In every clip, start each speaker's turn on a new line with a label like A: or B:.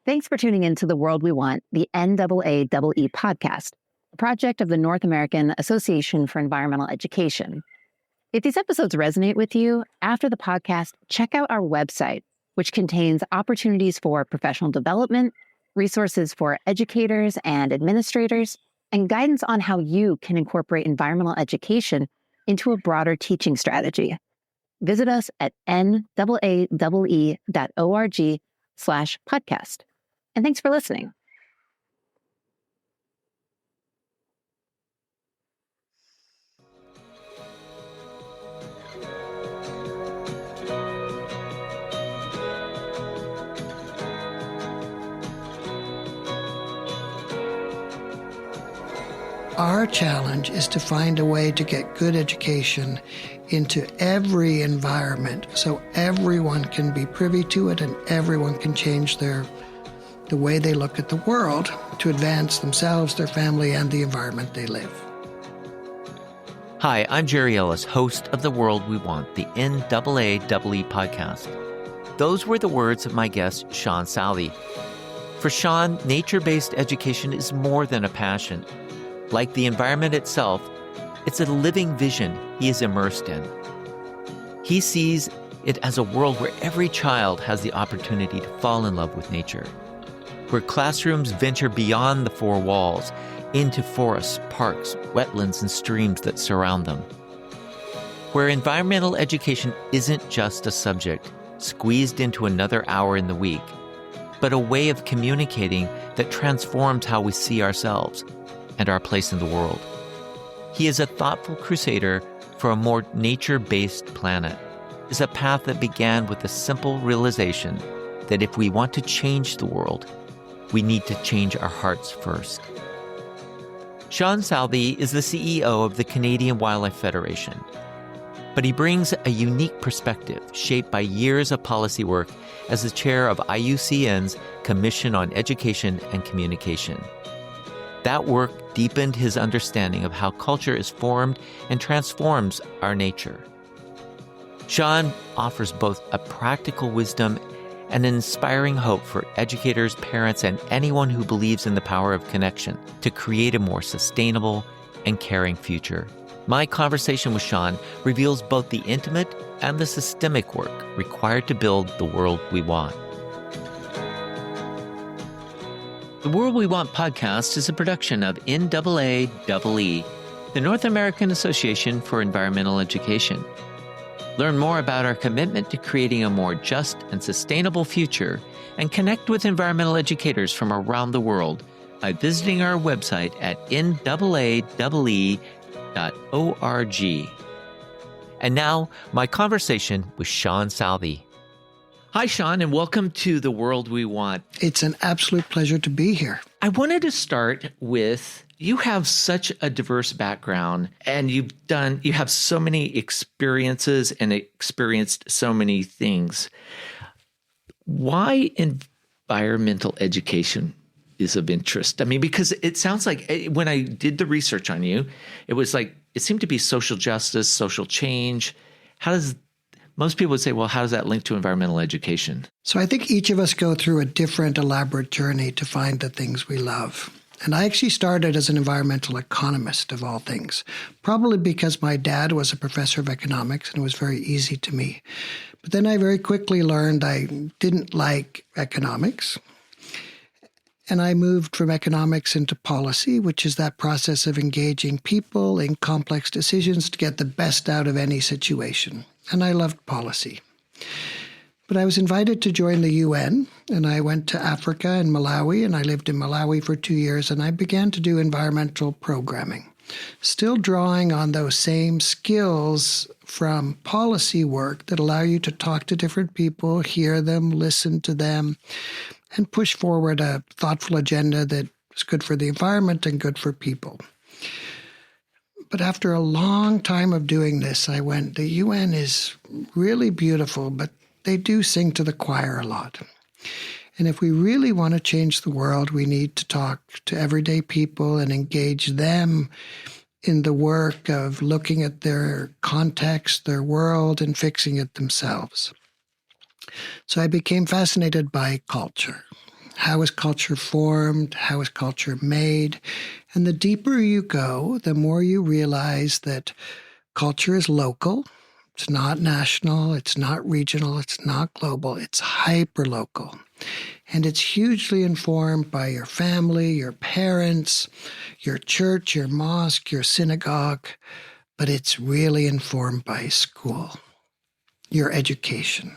A: Thanks for tuning in to The World We Want, the NAAEE Podcast, a project of the North American Association for Environmental Education. If these episodes resonate with you, after the podcast, check out our website, which contains opportunities for professional development, resources for educators and administrators, and guidance on how you can incorporate environmental education into a broader teaching strategy. Visit us at NAAEE.org/podcast. And thanks for listening.
B: Our challenge is to find a way to get good education into every environment so everyone can be privy to it and everyone can change the way they look at the world to advance themselves, their family, and the environment they live.
C: Hi, I'm Gerry Ellis, host of The World We Want, the NAAEE Podcast. Those were the words of my guest, Sean Southey. For Sean, nature-based education is more than a passion. Like the environment itself, it's a living vision he is immersed in. He sees it as a world where every child has the opportunity to fall in love with nature, where classrooms venture beyond the four walls into forests, parks, wetlands, and streams that surround them, where environmental education isn't just a subject squeezed into another hour in the week, but a way of communicating that transforms how we see ourselves and our place in the world. He is a thoughtful crusader for a more nature-based planet. It's a path that began with the simple realization that if we want to change the world, we need to change our hearts first. Sean Southey is the CEO of the Canadian Wildlife Federation, but he brings a unique perspective shaped by years of policy work as the chair of IUCN's Commission on Education and Communication. That work deepened his understanding of how culture is formed and transforms our nature. Sean offers both a practical wisdom and an inspiring hope for educators, parents, and anyone who believes in the power of connection to create a more sustainable and caring future. My conversation with Sean reveals both the intimate and the systemic work required to build the world we want. The World We Want podcast is a production of NAAEE, the North American Association for Environmental Education. Learn more about our commitment to creating a more just and sustainable future and connect with environmental educators from around the world by visiting our website at NAAEE.org. And now, my conversation with Sean Southey. Hi, Sean, and welcome to The World We Want.
B: It's an absolute pleasure to be here.
C: I wanted to start with, you have such a diverse background and you have so many experiences and experienced so many things. Why environmental education is of interest? I mean, because it sounds like when I did the research on you, it seemed to be social justice, social change. Most people would say, well, how does that link to environmental education?
B: So I think each of us go through a different elaborate journey to find the things we love. And I actually started as an environmental economist, of all things, probably because my dad was a professor of economics and it was very easy to me. But then I very quickly learned I didn't like economics. And I moved from economics into policy, which is that process of engaging people in complex decisions to get the best out of any situation. And I loved policy. But I was invited to join the UN, and I went to Africa and Malawi, and I lived in Malawi for 2 years, and I began to do environmental programming, still drawing on those same skills from policy work that allow you to talk to different people, hear them, listen to them, and push forward a thoughtful agenda that is good for the environment and good for people. But after a long time of doing this, I went, the UN is really beautiful, but they do sing to the choir a lot. And if we really want to change the world, we need to talk to everyday people and engage them in the work of looking at their context, their world, and fixing it themselves. So I became fascinated by culture. How is culture formed? How is culture made? And the deeper you go, the more you realize that culture is local. It's not national. It's not regional. It's not global. It's hyper-local. And it's hugely informed by your family, your parents, your church, your mosque, your synagogue. But it's really informed by school, your education.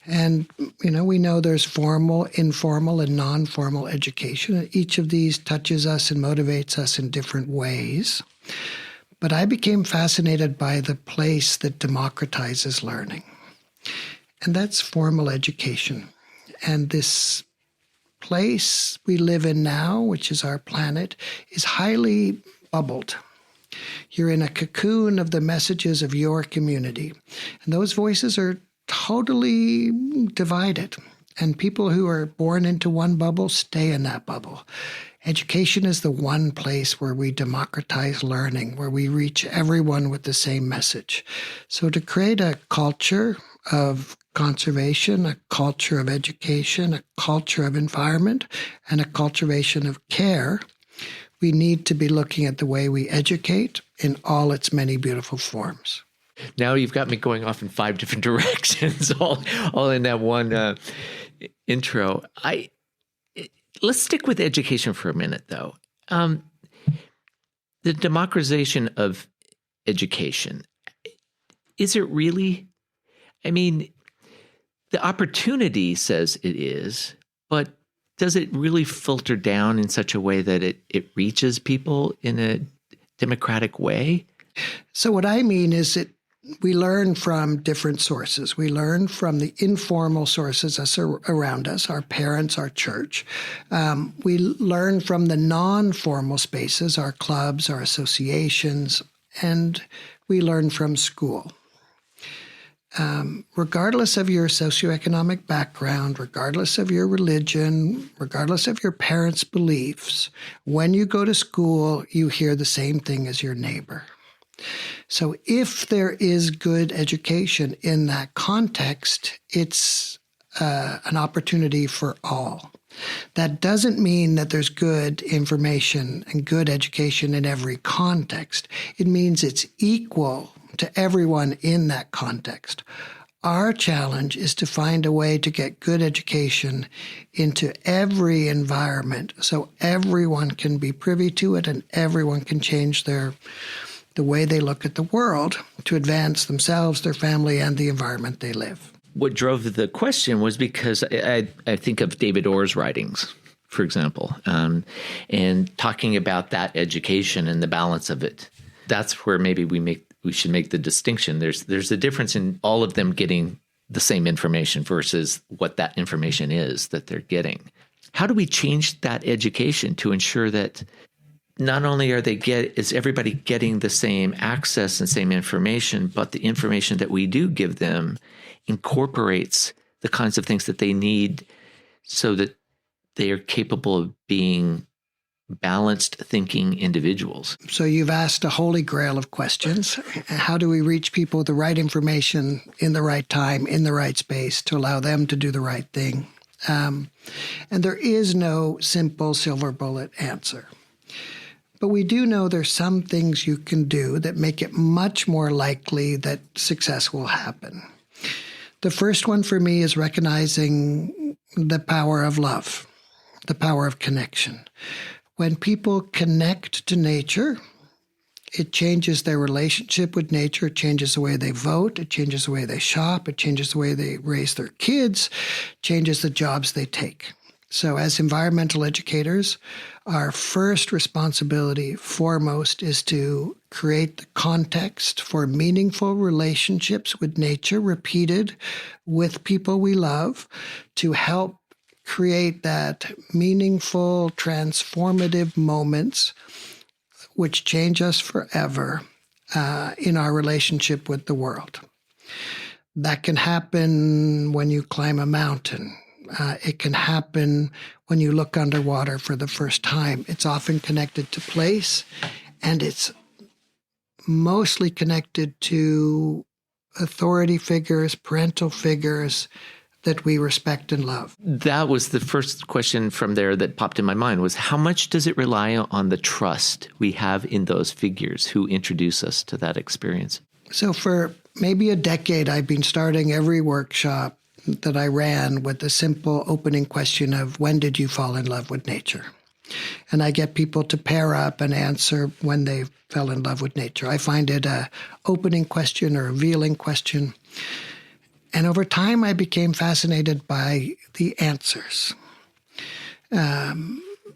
B: And, we know there's formal, informal, and non-formal education. Each of these touches us and motivates us in different ways. But I became fascinated by the place that democratizes learning. And that's formal education. And this place we live in now, which is our planet, is highly bubbled. You're in a cocoon of the messages of your community. And those voices are totally divided. And people who are born into one bubble stay in that bubble. Education is the one place where we democratize learning, where we reach everyone with the same message. So to create a culture of conservation, a culture of education, a culture of environment, and a cultivation of care, we need to be looking at the way we educate in all its many beautiful forms.
C: Now you've got me going off in 5 different directions, all in that one intro. Let's stick with education for a minute, though. The democratization of education, is it really? I mean, the opportunity says it is, but does it really filter down in such a way that it reaches people in a democratic way?
B: So what I mean is that we learn from different sources. We learn from the informal sources around us, our parents, our church. We learn from the non-formal spaces, our clubs, our associations, and we learn from school. Regardless of your socioeconomic background, regardless of your religion, regardless of your parents' beliefs, when you go to school, you hear the same thing as your neighbor. So if there is good education in that context, it's an opportunity for all. That doesn't mean that there's good information and good education in every context. It means it's equal to everyone in that context. Our challenge is to find a way to get good education into every environment so everyone can be privy to it and everyone can change the way they look at the world to advance themselves, their family, and the environment they live.
C: What drove the question was because I think of David Orr's writings, for example, and talking about that education and the balance of it. That's where maybe we should make the distinction. There's a difference in all of them getting the same information versus what that information is that they're getting. How do we change that education to ensure that not only is everybody getting the same access and same information, but the information that we do give them incorporates the kinds of things that they need so that they are capable of being balanced thinking individuals? So
B: you've asked a holy grail of questions. How do we reach people with the right information in the right time, in the right space to allow them to do the right thing? And there is no simple silver bullet answer. But we do know there's some things you can do that make it much more likely that success will happen. The first one for me is recognizing the power of love, the power of connection. When people connect to nature, it changes their relationship with nature. It changes the way they vote. It changes the way they shop. It changes the way they raise their kids, changes the jobs they take. So as environmental educators, our first responsibility foremost is to create the context for meaningful relationships with nature, repeated with people we love, to help create that meaningful, transformative moments which change us forever in our relationship with the world. That can happen when you climb a mountain. It can happen when you look underwater for the first time. It's often connected to place, and it's mostly connected to authority figures, parental figures, that we respect and love.
C: That was the first question from there that popped in my mind was, how much does it rely on the trust we have in those figures who introduce us to that experience?
B: So for maybe a decade, I've been starting every workshop that I ran with the simple opening question of, when did you fall in love with nature? And I get people to pair up and answer when they fell in love with nature. I find it an opening question or a revealing question. And over time, I became fascinated by the answers.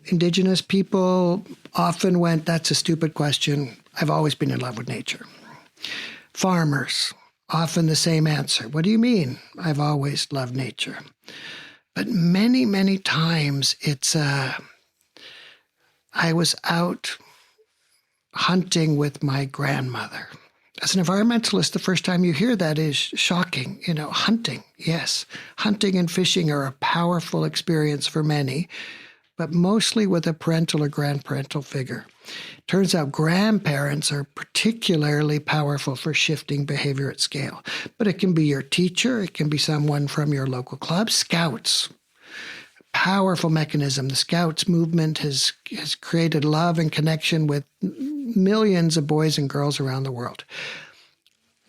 B: Indigenous people often went, that's a stupid question. I've always been in love with nature. Farmers, often the same answer. What do you mean? I've always loved nature. But many, many times it's I was out hunting with my grandmother. As an environmentalist, the first time you hear that is shocking. Hunting, yes. Hunting and fishing are a powerful experience for many, but mostly with a parental or grandparental figure. Turns out grandparents are particularly powerful for shifting behavior at scale. But it can be your teacher, it can be someone from your local club, scouts. Powerful mechanism. The Scouts movement has created love and connection with millions of boys and girls around the world.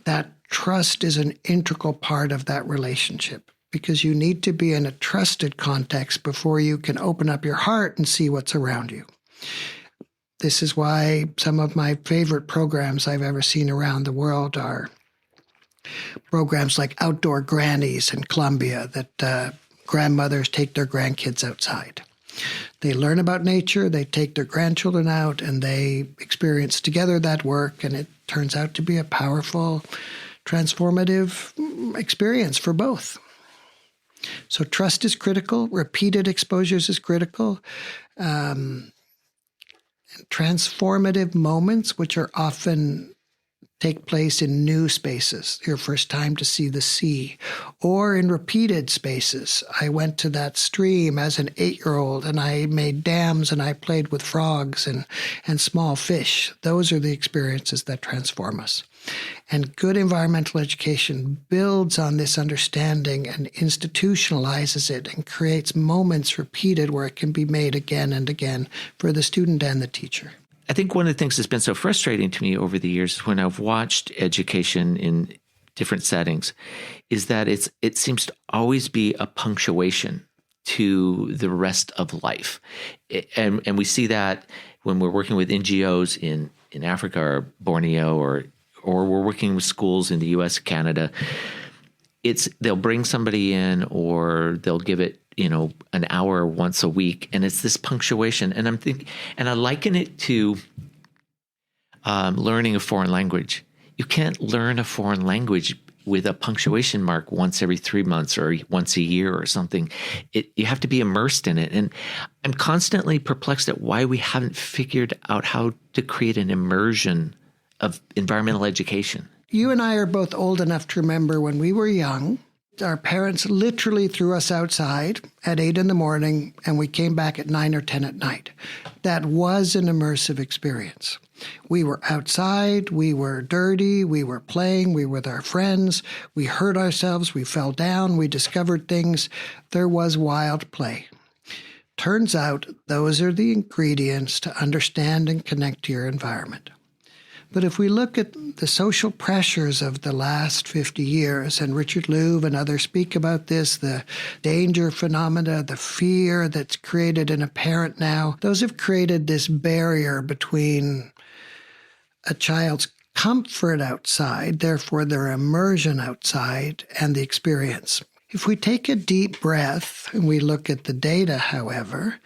B: That trust is an integral part of that relationship because you need to be in a trusted context before you can open up your heart and see what's around you. This is why some of my favorite programs I've ever seen around the world are programs like Outdoor Grannies in Colombia that grandmothers take their grandkids outside. They learn about nature, they take their grandchildren out, and they experience together that work, and it turns out to be a powerful, transformative experience for both. So trust is critical, repeated exposures is critical, transformative moments, which are often take place in new spaces, your first time to see the sea, or in repeated spaces. I went to that stream as an 8-year-old and I made dams and I played with frogs and small fish. Those are the experiences that transform us. And good environmental education builds on this understanding and institutionalizes it and creates moments repeated where it can be made again and again for the student and the teacher.
C: I think one of the things that's been so frustrating to me over the years is when I've watched education in different settings is that it seems to always be a punctuation to the rest of life. And we see that when we're working with NGOs in Africa or Borneo or we're working with schools in the US, Canada. They'll bring somebody in or they'll give it an hour once a week, and it's this punctuation. And I liken it to learning a foreign language. You can't learn a foreign language with a punctuation mark once every 3 months or once a year or something. You have to be immersed in it. And I'm constantly perplexed at why we haven't figured out how to create an immersion of environmental education.
B: You and I are both old enough to remember when we were young, our parents literally threw us outside at 8 in the morning, and we came back at 9 or 10 at night. That was an immersive experience. We were outside, we were dirty, we were playing, we were with our friends, we hurt ourselves, we fell down, we discovered things. There was wild play. Turns out those are the ingredients to understand and connect to your environment. But if we look at the social pressures of the last 50 years, and Richard Louv and others speak about this, the danger phenomena, the fear that's created in a parent now, those have created this barrier between a child's comfort outside, therefore their immersion outside, and the experience. If we take a deep breath and we look at the data, however,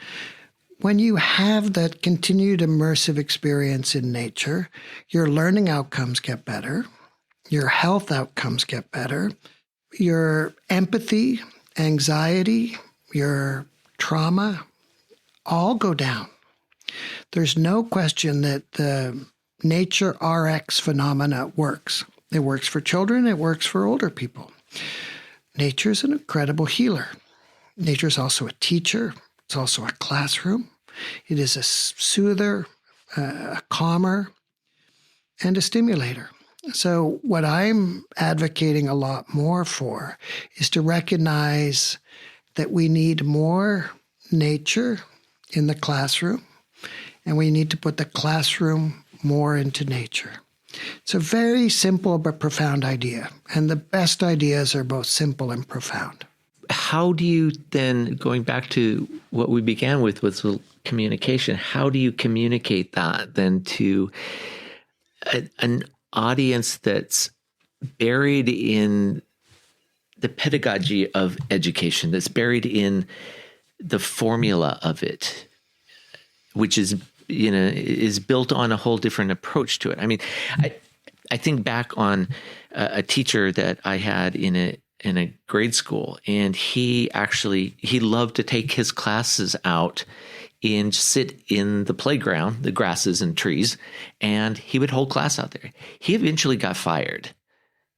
B: when you have that continued immersive experience in nature, your learning outcomes get better, your health outcomes get better, your empathy, anxiety, your trauma all go down. There's no question that the nature RX phenomena works. It works for children, it works for older people. Nature is an incredible healer. Nature is also a teacher. It's also a classroom. It is a soother, a calmer, and a stimulator. So what I'm advocating a lot more for is to recognize that we need more nature in the classroom, and we need to put the classroom more into nature. It's a very simple but profound idea, and the best ideas are both simple and profound.
C: How do you then, going back to what we began with communication, how do you communicate that then to an audience that's buried in the pedagogy of education, that's buried in the formula of it, which is built on a whole different approach to it? I mean, I think back on a teacher that I had in a grade school, and he loved to take his classes out and sit in the playground, the grasses and trees, and he would hold class out there. He eventually got fired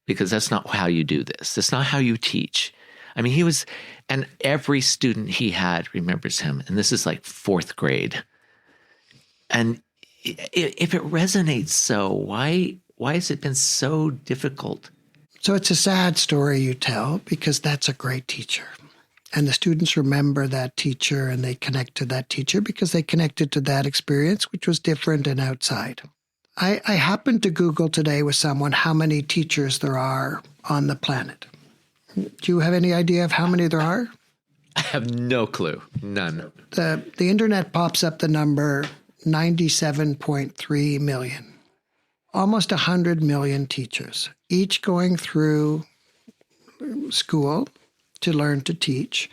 C: because that's not how you do this. That's not how you teach. I mean, and every student he had remembers him, and this is like 4th grade. And if it resonates so, why has it been so difficult?
B: So it's a sad story you tell, because that's a great teacher. And the students remember that teacher, and they connect to that teacher because they connected to that experience, which was different and outside. I happened to Google today with someone how many teachers there are on the planet. Do you have any idea of how many there are?
C: I have no clue. None.
B: The internet pops up the number 97.3 million. Almost 100 million teachers, each going through school to learn to teach.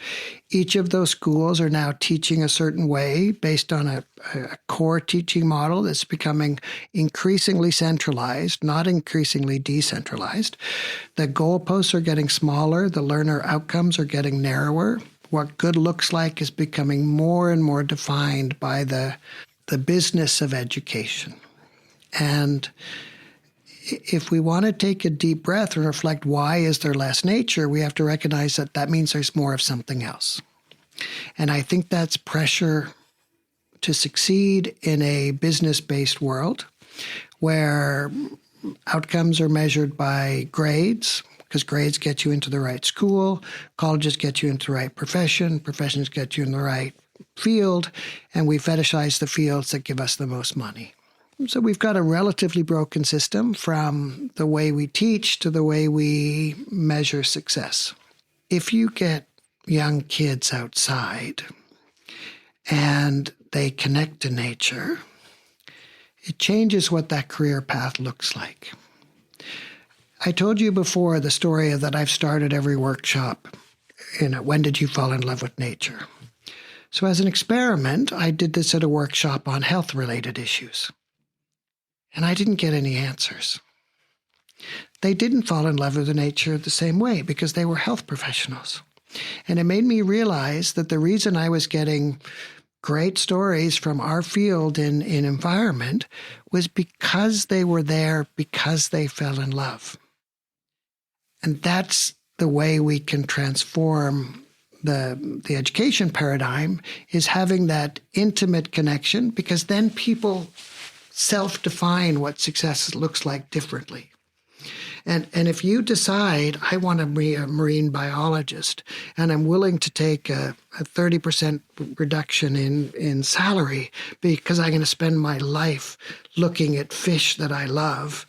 B: Each of those schools are now teaching a certain way based on a core teaching model that's becoming increasingly centralized, not increasingly decentralized. The goalposts are getting smaller. The learner outcomes are getting narrower. What good looks like is becoming more and more defined by the business of education. And if we want to take a deep breath and reflect why is there less nature, we have to recognize that means there's more of something else. And I think that's pressure to succeed in a business-based world where outcomes are measured by grades, because grades get you into the right school, colleges get you into the right profession, professions get you in the right field, and we fetishize the fields that give us the most money. So we've got a relatively broken system from the way we teach to the way we measure success. If you get young kids outside and they connect to nature, it changes what that career path looks like. I told you before the story that I've started every workshop when did you fall in love with nature? So as an experiment, I did this at a workshop on health-related issues. And I didn't get any answers. They didn't fall in love with the nature the same way because they were health professionals. And it made me realize that the reason I was getting great stories from our field in environment was because they were there because they fell in love. And that's the way we can transform the education paradigm, is having that intimate connection, because then people self-define what success looks like differently. And if you decide, I want to be a marine biologist, and I'm willing to take a 30% reduction in salary because I'm going to spend my life looking at fish that I love,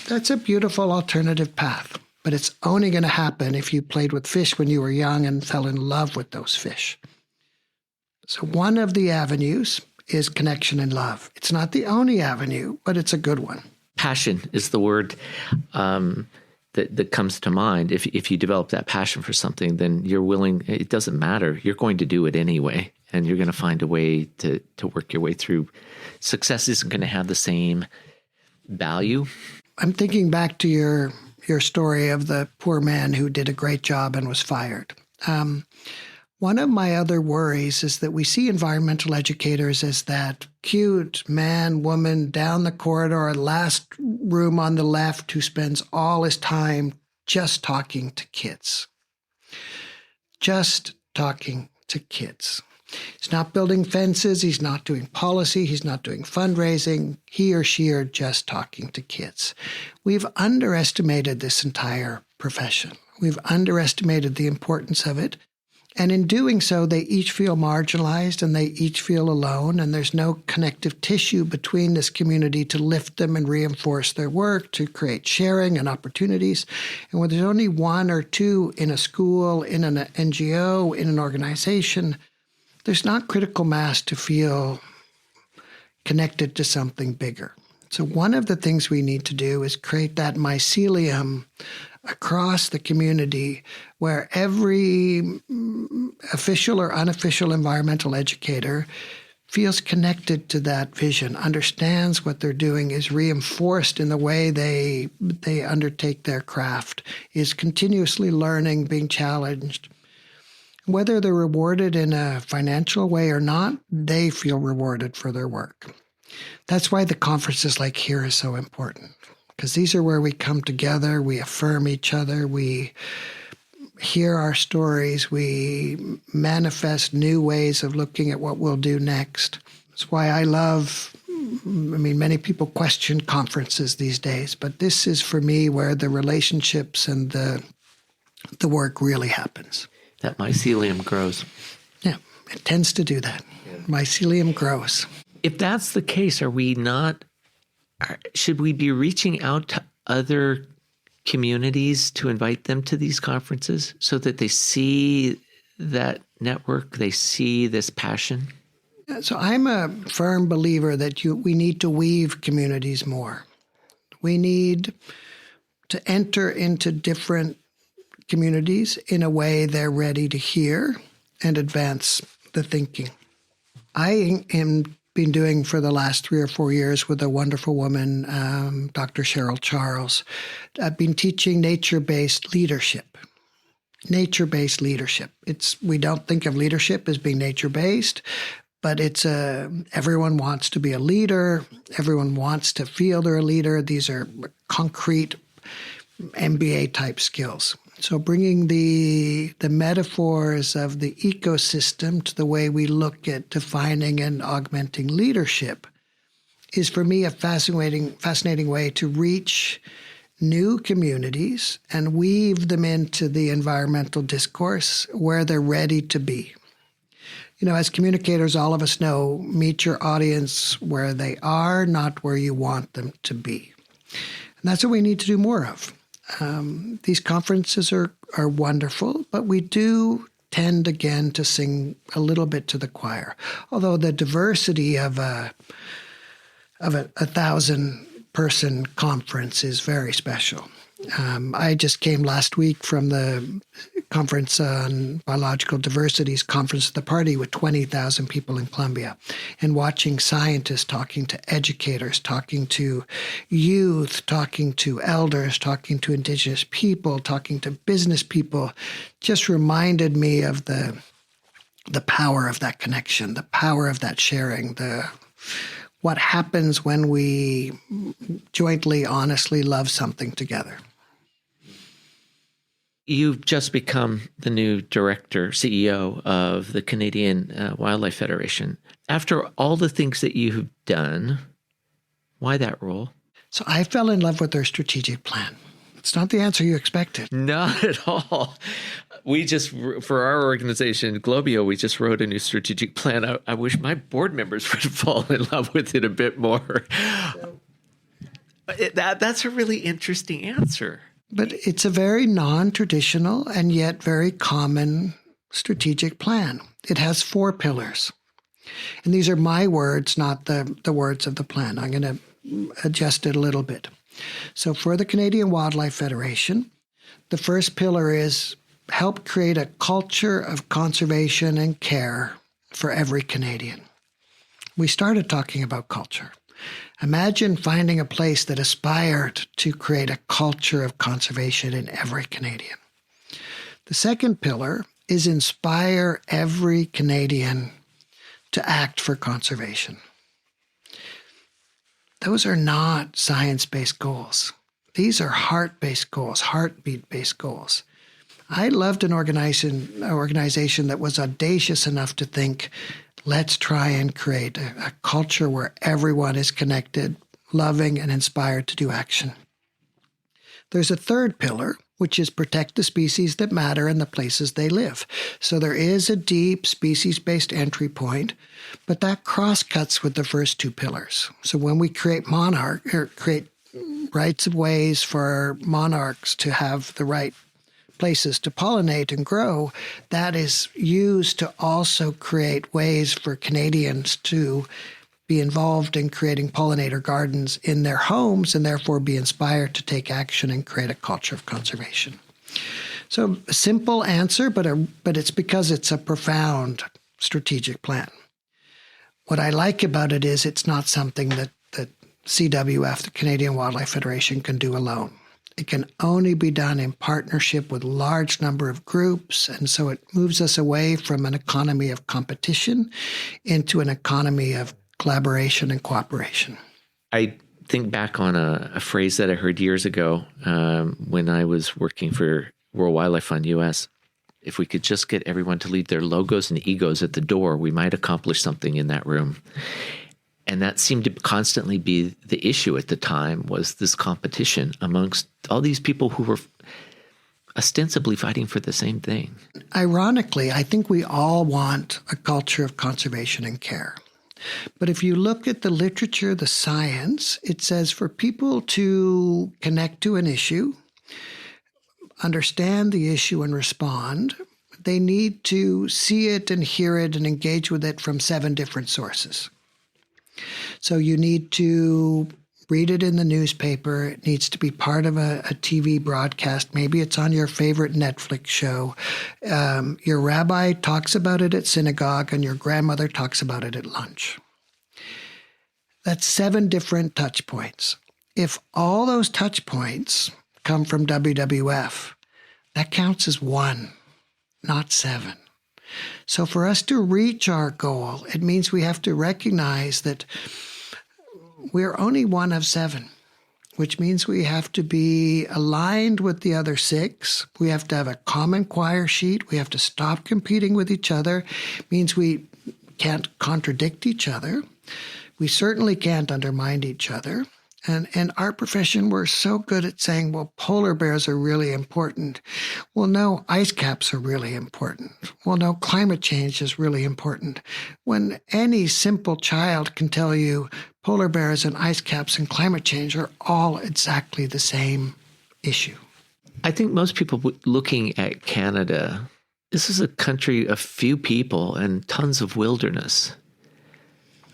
B: that's a beautiful alternative path. But it's only going to happen if you played with fish when you were young and fell in love with those fish. So one of the avenues is connection and love. It's not the only avenue, but it's a good one.
C: Passion is the word that comes to mind. If you develop that passion for something, then you're willing, it doesn't matter. You're going to do it anyway, and you're going to find a way to work your way through. Success isn't going to have the same value.
B: I'm thinking back to your story of the poor man who did a great job and was fired. One of my other worries is that we see environmental educators as that cute man, woman down the corridor, last room on the left, who spends all his time just talking to kids. Just talking to kids. He's not building fences. He's not doing policy. He's not doing fundraising. He or she are just talking to kids. We've underestimated this entire profession. We've underestimated the importance of it. And in doing so, they each feel marginalized and they each feel alone. And there's no connective tissue between this community to lift them and reinforce their work, to create sharing and opportunities. And when there's only one or two in a school, in an NGO, in an organization, there's not critical mass to feel connected to something bigger. So one of the things we need to do is create that mycelium across the community where every official or unofficial environmental educator feels connected to that vision, understands what they're doing, is reinforced in the way they undertake their craft, is continuously learning, being challenged. Whether they're rewarded in a financial way or not, they feel rewarded for their work. That's why the conferences like here are so important, because these are where we come together, we affirm each other, we hear our stories, we manifest new ways of looking at what we'll do next. That's why I love, many people question conferences these days, but this is for me where the relationships and the work really happens.
C: That mycelium grows.
B: Yeah, it tends to do that. Mycelium grows.
C: If that's the case, should we be reaching out to other communities to invite them to these conferences so that they see that network, they see this passion?
B: So I'm a firm believer that we need to weave communities more. We need to enter into different communities in a way they're ready to hear and advance the thinking. I am been doing for the last 3 or 4 years with a wonderful woman, Dr. Cheryl Charles. I've been teaching nature-based leadership. Nature-based leadership. We don't think of leadership as being nature-based, but everyone wants to be a leader. Everyone wants to feel they're a leader. These are concrete MBA-type skills. So bringing the metaphors of the ecosystem to the way we look at defining and augmenting leadership is, for me, a fascinating way to reach new communities and weave them into the environmental discourse where they're ready to be. As communicators, all of us know, meet your audience where they are, not where you want them to be. And that's what we need to do more of. These conferences are wonderful, but we do tend again to sing a little bit to the choir. Although the diversity of a 1,000-person conference is very special. I just came last week from the conference on biological diversity's Conference of the Party with 20,000 people in Colombia, and watching scientists talking to educators, talking to youth, talking to elders, talking to indigenous people, talking to business people, just reminded me of the power of that connection, the power of that sharing, what happens when we jointly, honestly love something together.
C: You've just become the new director, CEO of the Canadian Wildlife Federation. After all the things that you've done, why that role?
B: So I fell in love with their strategic plan. It's not the answer you expected.
C: Not at all. For our organization, Globio, we just wrote a new strategic plan. I wish my board members would fall in love with it a bit more. That's a really interesting answer.
B: But it's a very non-traditional and yet very common strategic plan. It has 4 pillars. And these are my words, not the words of the plan. I'm going to adjust it a little bit. So for the Canadian Wildlife Federation, the first pillar is help create a culture of conservation and care for every Canadian. We started talking about culture. Imagine finding a place that aspired to create a culture of conservation in every Canadian. The second pillar is inspire every Canadian to act for conservation. Those are not science-based goals. These are heart-based goals, heartbeat-based goals. I loved an organization that was audacious enough to think, let's try and create a culture where everyone is connected, loving, and inspired to do action. There's a third pillar, which is protect the species that matter in the places they live. So there is a deep species-based entry point, but that cross-cuts with the first two pillars. So when we create create rights of ways for monarchs to have the right places to pollinate and grow, that is used to also create ways for Canadians to be involved in creating pollinator gardens in their homes and therefore be inspired to take action and create a culture of conservation. So a simple answer, but it's because it's a profound strategic plan. What I like about it is it's not something that CWF, the Canadian Wildlife Federation, can do alone. It can only be done in partnership with a large number of groups, and so it moves us away from an economy of competition into an economy of collaboration and cooperation.
C: I think back on a phrase that I heard years ago when I was working for World Wildlife Fund US. If we could just get everyone to leave their logos and egos at the door, we might accomplish something in that room. And that seemed to constantly be the issue at the time, was this competition amongst all these people who were ostensibly fighting for the same thing.
B: Ironically, I think we all want a culture of conservation and care. But if you look at the literature, the science, it says for people to connect to an issue, understand the issue and respond, they need to see it and hear it and engage with it from 7 different sources. So you need to read it in the newspaper. It needs to be part of a TV broadcast. Maybe it's on your favorite Netflix show. Your rabbi talks about it at synagogue, and your grandmother talks about it at lunch. That's 7 different touch points. If all those touch points come from WWF, that counts as 1, not 7. So for us to reach our goal, it means we have to recognize that we're only one of 7, which means we have to be aligned with the other 6. We have to have a common choir sheet. We have to stop competing with each other. It means we can't contradict each other. We certainly can't undermine each other. And our profession, we're so good at saying, well, polar bears are really important. Well, no, ice caps are really important. Well, no, climate change is really important. When any simple child can tell you polar bears and ice caps and climate change are all exactly the same issue.
C: I think most people looking at Canada, this is a country of few people and tons of wilderness.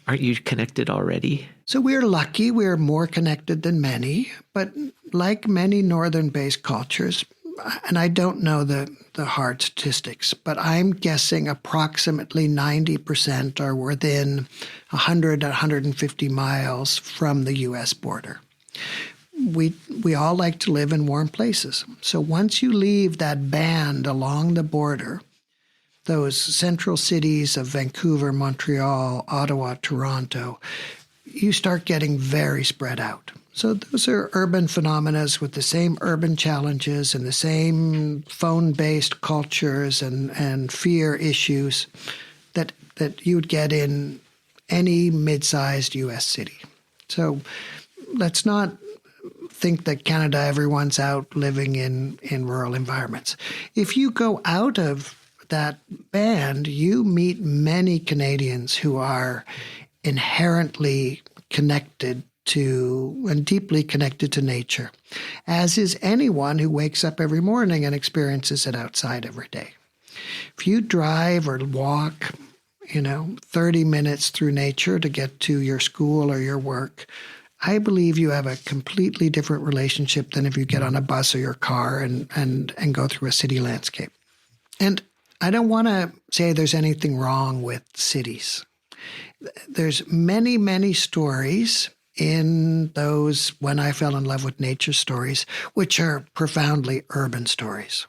C: Aren't you connected already?
B: So we're lucky. We're more connected than many. But like many northern-based cultures, and I don't know the hard statistics, but I'm guessing approximately 90% are within 100 to 150 miles from the U.S. border. We all like to live in warm places. So once you leave that band along the border, those central cities of Vancouver, Montreal, Ottawa, Toronto, you start getting very spread out. So those are urban phenomena with the same urban challenges and the same phone-based cultures and fear issues that you would get in any mid-sized U.S. city. So let's not think that Canada, everyone's out living in rural environments. If you go out of that band, you meet many Canadians who are inherently connected to and deeply connected to nature, as is anyone who wakes up every morning and experiences it outside every day. If you drive or walk, 30 minutes through nature to get to your school or your work, I believe you have a completely different relationship than if you get on a bus or your car and go through a city landscape. And I don't want to say there's anything wrong with cities. There's many, many stories in those When I Fell in Love with Nature stories, which are profoundly urban stories.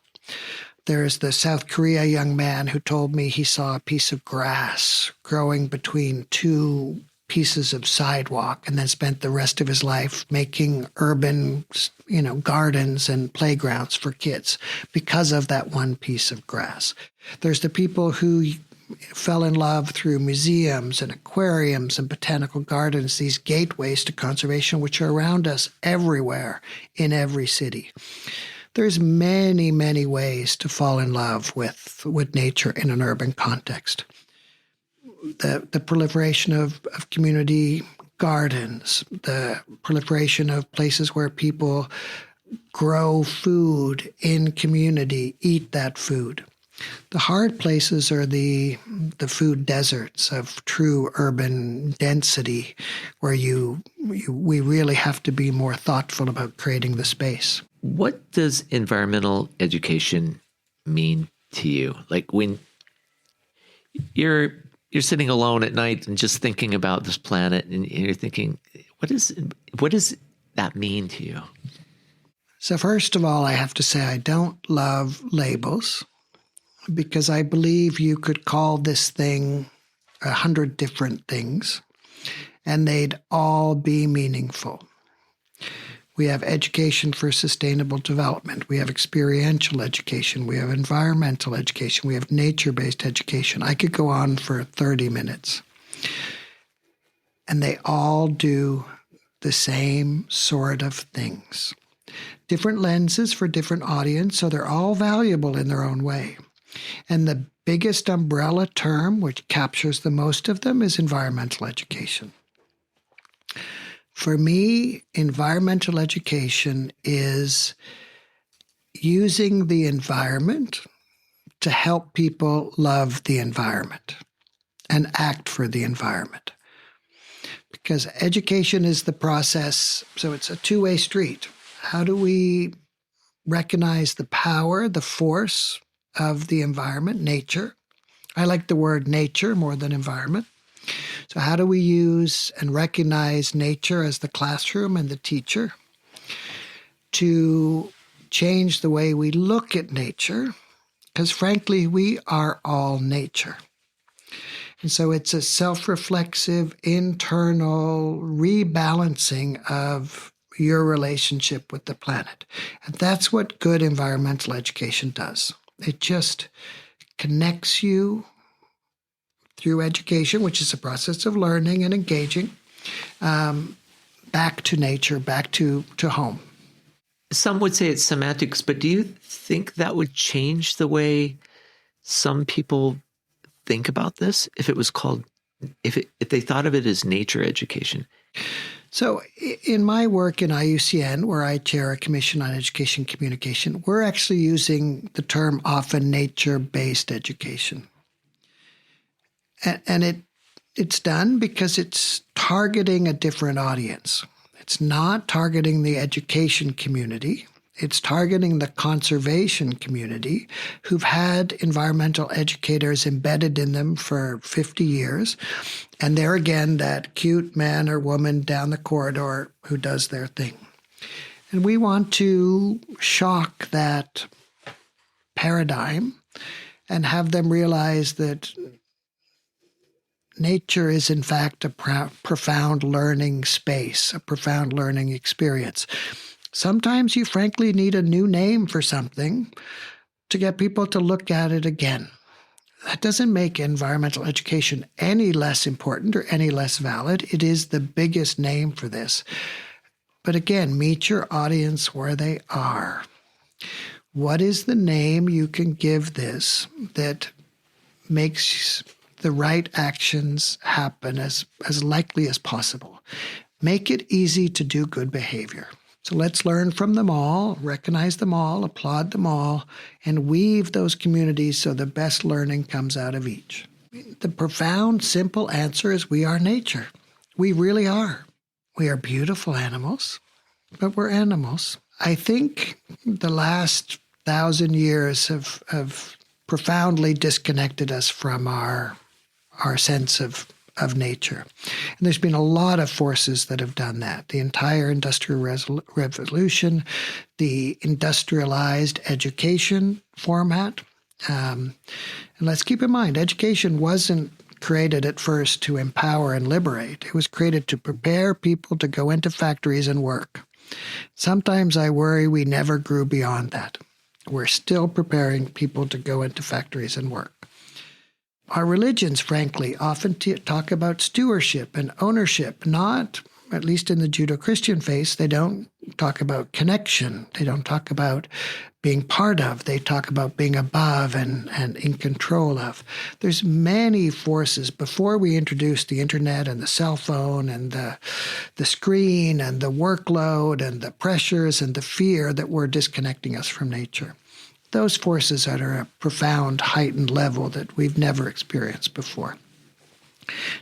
B: There's the South Korea young man who told me he saw a piece of grass growing between 2 pieces of sidewalk and then spent the rest of his life making urban, gardens and playgrounds for kids because of that one piece of grass. There's the people who fell in love through museums and aquariums and botanical gardens, these gateways to conservation, which are around us everywhere in every city. There's many, many ways to fall in love with nature in an urban context. The proliferation of community gardens, the proliferation of places where people grow food in community, eat that food. The hard places are the food deserts of true urban density, where we really have to be more thoughtful about creating the space.
C: What does environmental education mean to you? Like when you're sitting alone at night and just thinking about this planet, and you're thinking, what does that mean to you?
B: So first of all, I have to say I don't love labels, because I believe you could call this thing 100 different things, and they'd all be meaningful. We have education for sustainable development. We have experiential education. We have environmental education. We have nature-based education. I could go on for 30 minutes. And they all do the same sort of things. Different lenses for different audience, so they're all valuable in their own way. And the biggest umbrella term, which captures the most of them, is environmental education. For me, environmental education is using the environment to help people love the environment and act for the environment. Because education is the process, so it's a two-way street. How do we recognize the power, the force of the environment, nature? I like the word nature more than environment. So how do we use and recognize nature as the classroom and the teacher to change the way we look at nature? Because frankly, we are all nature. And so it's a self-reflexive, internal rebalancing of your relationship with the planet. And that's what good environmental education does. It just connects you through education, which is a process of learning and engaging, back to nature, back to home.
C: Some would say it's semantics, but do you think that would change the way some people think about this if it was called, if they thought of it as nature education?
B: So in my work in IUCN, where I chair a commission on education communication, we're actually using the term often nature-based education. And it's done because it's targeting a different audience. It's not targeting the education community. It's targeting the conservation community who've had environmental educators embedded in them for 50 years. And they're, again, that cute man or woman down the corridor who does their thing. And we want to shock that paradigm and have them realize that nature is, in fact, a profound learning space, a profound learning experience. Sometimes you frankly need a new name for something to get people to look at it again. That doesn't make environmental education any less important or any less valid. It is the biggest name for this. But again, meet your audience where they are. What is the name you can give this that makes the right actions happen as likely as possible? Make it easy to do good behavior. So let's learn from them all, recognize them all, applaud them all, and weave those communities so the best learning comes out of each. The profound, simple answer is we are nature. We really are. We are beautiful animals, but we're animals. I think the last 1,000 years have profoundly disconnected us from our sense of nature. And there's been a lot of forces that have done that. The entire Industrial Revolution, the industrialized education format. And let's keep in mind, education wasn't created at first to empower and liberate. It was created to prepare people to go into factories and work. Sometimes I worry we never grew beyond that. We're still preparing people to go into factories and work. Our religions, frankly, often talk about stewardship and ownership, not, at least in the Judeo-Christian faith, they don't talk about connection. They don't talk about being part of. They talk about being above and in control of. There's many forces before we introduced the internet and the cell phone and the screen and the workload and the pressures and the fear that were disconnecting us from nature. Those forces are at a profound, heightened level that we've never experienced before.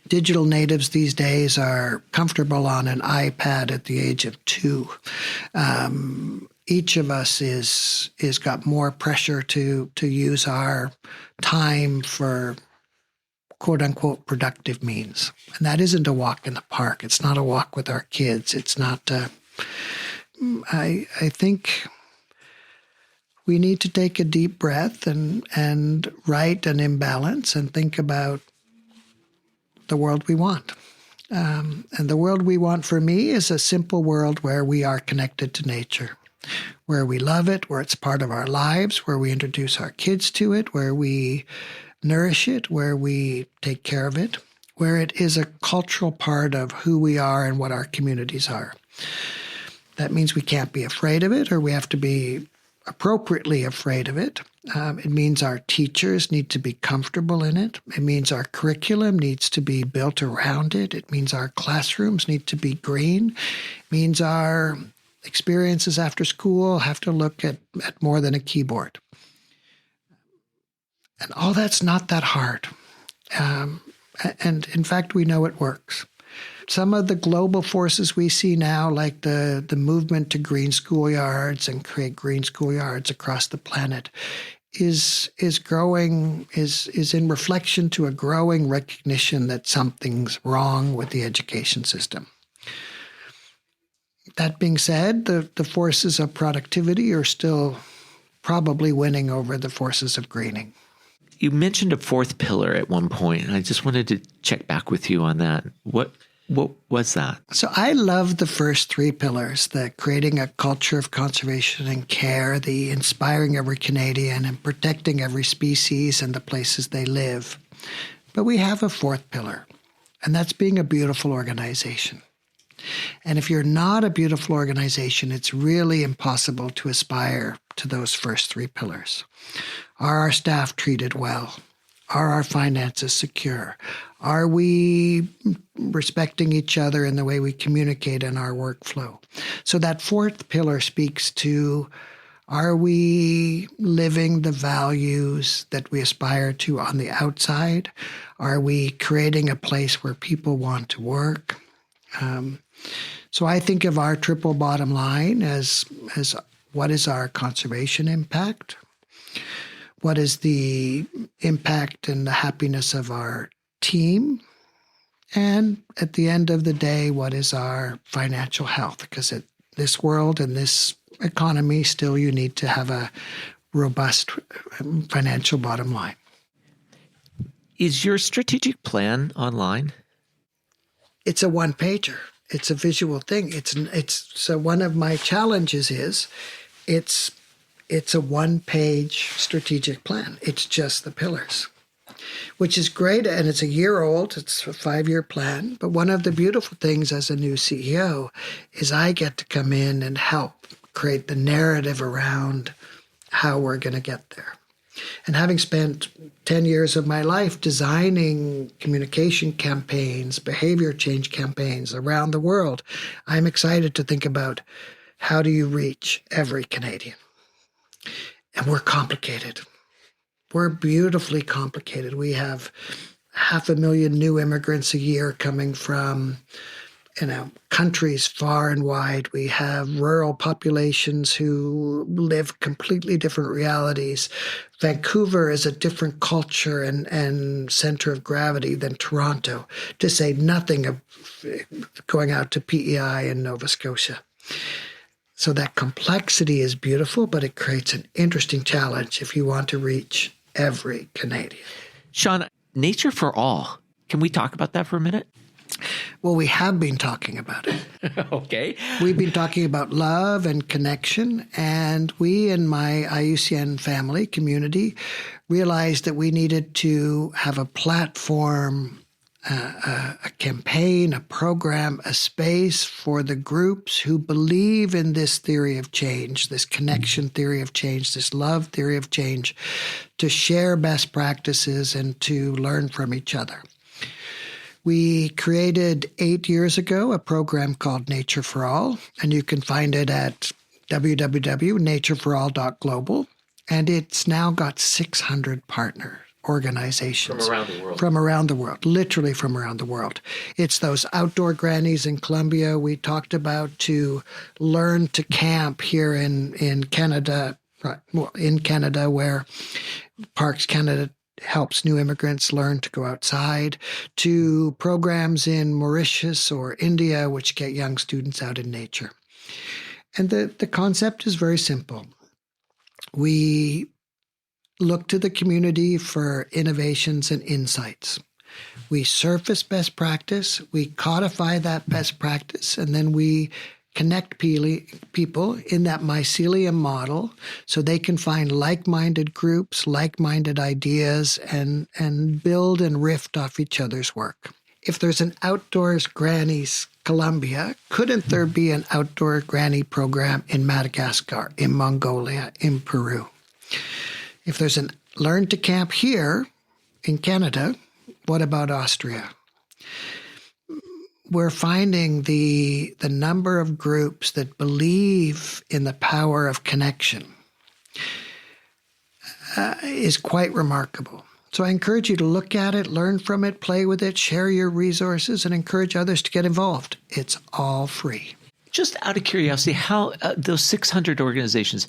B: Digital natives these days are comfortable on an iPad at the age of 2. Each of us is got more pressure to use our time for quote-unquote productive means. And that isn't a walk in the park. It's not a walk with our kids. It's not, I think we need to take a deep breath and right an imbalance and think about the world we want. And the world we want for me is a simple world where we are connected to nature, where we love it, where it's part of our lives, where we introduce our kids to it, where we nourish it, where we take care of it, where it is a cultural part of who we are and what our communities are. That means we can't be afraid of it, or we have to be appropriately afraid of it. It means our teachers need to be comfortable in it. It means our curriculum needs to be built around it. It means our classrooms need to be green. It means our experiences after school have to look at more than a keyboard. And all that's not that hard. And in fact, we know it works. Some of the global forces we see now, like the movement to green schoolyards and create green schoolyards across the planet, is growing, is in reflection to a growing recognition that something's wrong with the education system. That being said, the forces of productivity are still probably winning over the forces of greening.
C: You mentioned a fourth pillar at one point, and I just wanted to check back with you on that. What was that?
B: So I love the first 3 pillars, the creating a culture of conservation and care, the inspiring every Canadian, and protecting every species and the places they live. But we have a 4th pillar, and that's being a beautiful organization. And if you're not a beautiful organization, it's really impossible to aspire to those first 3 pillars. Are our staff treated well? Are our finances secure? Are we respecting each other in the way we communicate in our workflow? So that 4th pillar speaks to, are we living the values that we aspire to on the outside? Are we creating a place where people want to work? So I think of our triple bottom line as what is our conservation impact? What is the impact and the happiness of our team? And at the end of the day, what is our financial health? Because in this world and this economy, still you need to have a robust financial bottom line.
C: Is your strategic plan online?
B: It's a one-pager. It's a visual thing. It's so one of my challenges is it's a one-page strategic plan. It's just the pillars, which is great. And it's a year old. It's a 5-year plan. But one of the beautiful things as a new CEO is I get to come in and help create the narrative around how we're going to get there. And having spent 10 years of my life designing communication campaigns, behavior change campaigns around the world, I'm excited to think about how do you reach every Canadian? And we're complicated. We're beautifully complicated. We have 500,000 new immigrants a year coming from countries far and wide. We have rural populations who live completely different realities. Vancouver is a different culture and center of gravity than Toronto, to say nothing of going out to PEI in Nova Scotia. So that complexity is beautiful, but it creates an interesting challenge if you want to reach every Canadian.
C: Sean, Nature for All Can we talk about that for a minute?
B: Well, we have been talking about it.
C: Okay.
B: We've been talking about love and connection, and we in my IUCN family community realized that we needed to have a platform, a campaign, a program, a space for the groups who believe in this theory of change, this connection theory of change, this love theory of change, to share best practices and to learn from each other. We created 8 years ago a program called Nature for All, and you can find it at www.natureforall.global, and it's now got 600 partner organizations.
C: From around the world.
B: From around the world, literally from around the world. It's those outdoor grannies in Colombia we talked about, to learn to camp here in Canada, where Parks Canada helps new immigrants learn to go outside, to programs in Mauritius or India, which get young students out in nature. And the concept is very simple. We look to the community for innovations and insights. We surface best practice, we codify that best practice, and then we connect people in that mycelium model so they can find like-minded groups, like-minded ideas, and build and riff off each other's work. If there's an Outdoors Grannies Colombia, couldn't there be an Outdoor Granny program in Madagascar, in Mongolia, in Peru? If there's an Learn to Camp here in Canada, what about Austria? We're finding the number of groups that believe in the power of connection is quite remarkable. So I encourage you to look at it, learn from it, play with it, share your resources, and encourage others to get involved. It's all free.
C: Just out of curiosity, how those 600 organizations,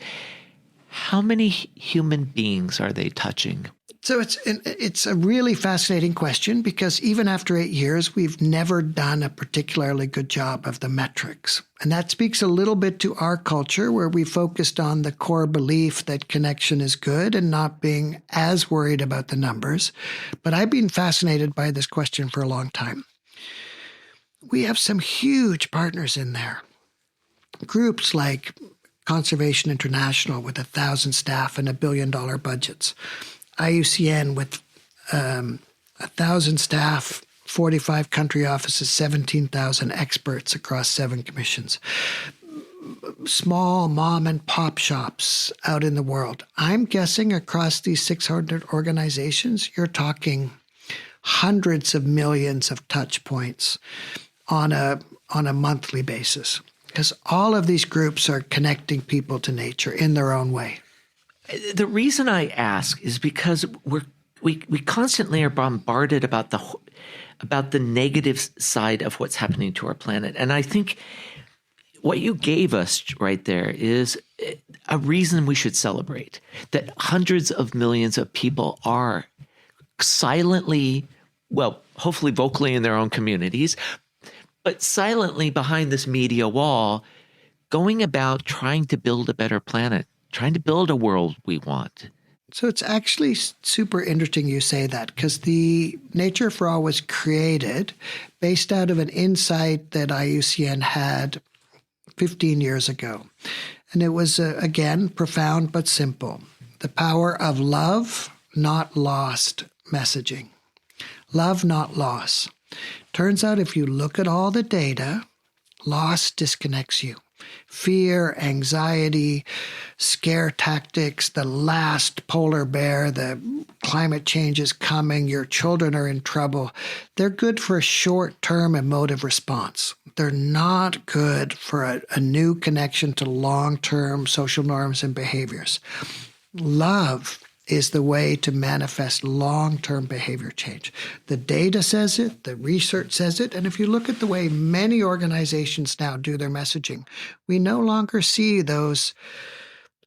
C: how many human beings are they touching?
B: So it's a really fascinating question, because even after 8 years, we've never done a particularly good job of the metrics. And that speaks a little bit to our culture, where we focused on the core belief that connection is good and not being as worried about the numbers. But I've been fascinated by this question for a long time. We have some huge partners in there. Groups like Conservation International with 1,000 staff and $1 billion budgets. IUCN with 1,000 staff, 45 country offices, 17,000 experts across 7 commissions. Small mom and pop shops out in the world. I'm guessing across these 600 organizations, you're talking hundreds of millions of touch points on a monthly basis, because all of these groups are connecting people to nature in their own way.
C: The reason I ask is because we constantly are bombarded about the negative side of what's happening to our planet. And I think what you gave us right there is a reason we should celebrate, that hundreds of millions of people are silently, well, hopefully vocally in their own communities, but silently behind this media wall, going about trying to build a better planet, trying to build a world we want.
B: So it's actually super interesting you say that, because the Nature for All was created based out of an insight that IUCN had 15 years ago. And it was, again, profound but simple. The power of love, not lost messaging. Love, not loss. Turns out if you look at all the data, loss disconnects you. Fear, anxiety, scare tactics, the last polar bear, the climate change is coming, your children are in trouble. They're good for a short-term emotive response. They're not good for a new connection to long-term social norms and behaviors. Love is the way to manifest long-term behavior change. The data says it, the research says it, and if you look at the way many organizations now do their messaging, we no longer see those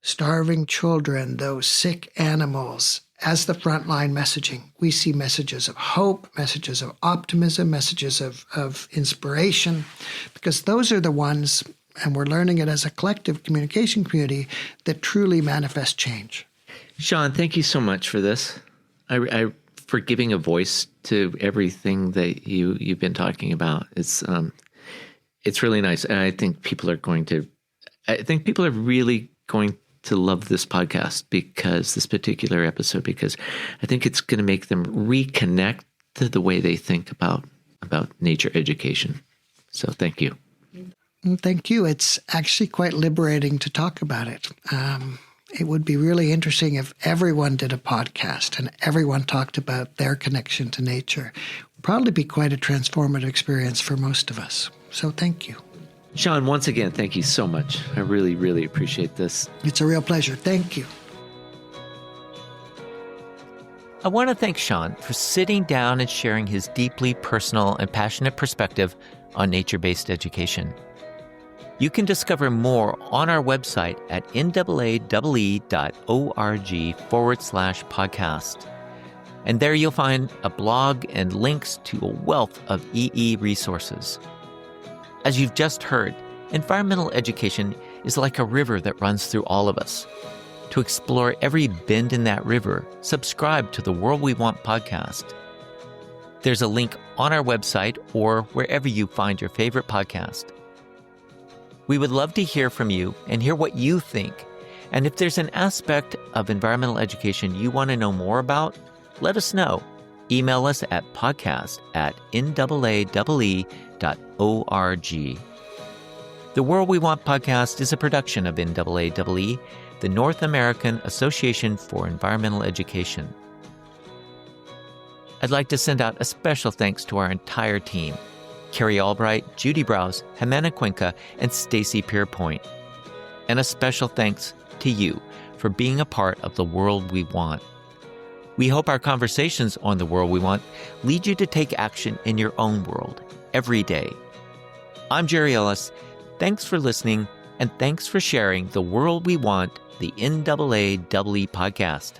B: starving children, those sick animals as the frontline messaging. We see messages of hope, messages of optimism, messages of inspiration, because those are the ones, and we're learning it as a collective communication community, that truly manifest change.
C: Sean, thank you so much for this. I for giving a voice to everything that you've been talking about. It's really nice. And I think people are really going to love this podcast this particular episode, because I think it's going to make them reconnect to the way they think about nature education. So thank you.
B: Thank you. It's actually quite liberating to talk about it. It would be really interesting if everyone did a podcast and everyone talked about their connection to nature. It would probably be quite a transformative experience for most of us. So thank you.
C: Sean, once again, thank you so much. I really, really appreciate this.
B: It's a real pleasure. Thank you.
C: I want to thank Sean for sitting down and sharing his deeply personal and passionate perspective on nature-based education. You can discover more on our website at NAAEE.org/podcast. And there you'll find a blog and links to a wealth of EE resources. As you've just heard, environmental education is like a river that runs through all of us. To explore every bend in that river, subscribe to the World We Want podcast. There's a link on our website or wherever you find your favorite podcast. We would love to hear from you and hear what you think. And if there's an aspect of environmental education you want to know more about, let us know. Email us at podcast@NAAEE.org. The World We Want podcast is a production of NAAEE, the North American Association for Environmental Education. I'd like to send out a special thanks to our entire team: Carrie Albright, Judy Browse, Jimena Cuenca, and Stacy Pierpoint. And a special thanks to you for being a part of the World We Want. We hope our conversations on the World We Want lead you to take action in your own world every day. I'm Gerry Ellis. Thanks for listening, and thanks for sharing the World We Want, the NAAEE podcast.